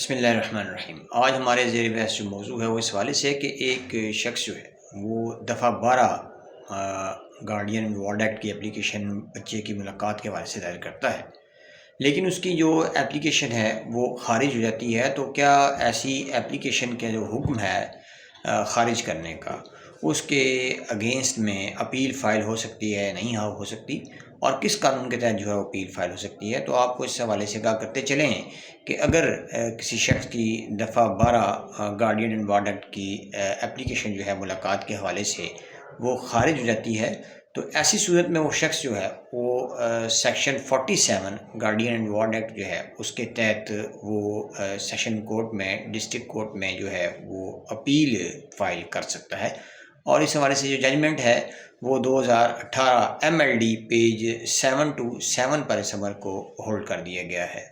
بسم اللہ الرحمن الرحیم۔ آج ہمارے زیر بحث جو موضوع ہے وہ اس حوالے سے ہے کہ ایک شخص جو ہے وہ دفعہ 12 گارڈین وارڈ ایکٹ کی اپلیکیشن بچے کی ملاقات کے حوالے سے دائر کرتا ہے، لیکن اس کی جو اپلیکیشن ہے وہ خارج ہو جاتی ہے۔ تو کیا ایسی اپلیکیشن کا جو حکم ہے خارج کرنے کا، اس کے اگینسٹ میں اپیل فائل ہو سکتی ہے نہیں ہو سکتی، اور کس قانون کے تحت جو ہے اپیل فائل ہو سکتی ہے؟ تو آپ کو اس حوالے سے آگاہ کرتے چلیں کہ اگر کسی شخص کی دفعہ 12 گارڈین اینڈ وارڈ ایکٹ کی اپلیکیشن جو ہے ملاقات کے حوالے سے وہ خارج ہو جاتی ہے، تو ایسی صورت میں وہ شخص جو ہے وہ section 47 guardian and ward act جو ہے اس کے تحت وہ سیشن کورٹ میں ڈسٹرکٹ کورٹ میں جو ہے وہ اپیل فائل کر سکتا ہے۔ اور اس حوالے سے جو ججمنٹ ہے وہ 2018 MLD پیج 727 پر اس عمل کو ہولڈ کر دیا گیا ہے۔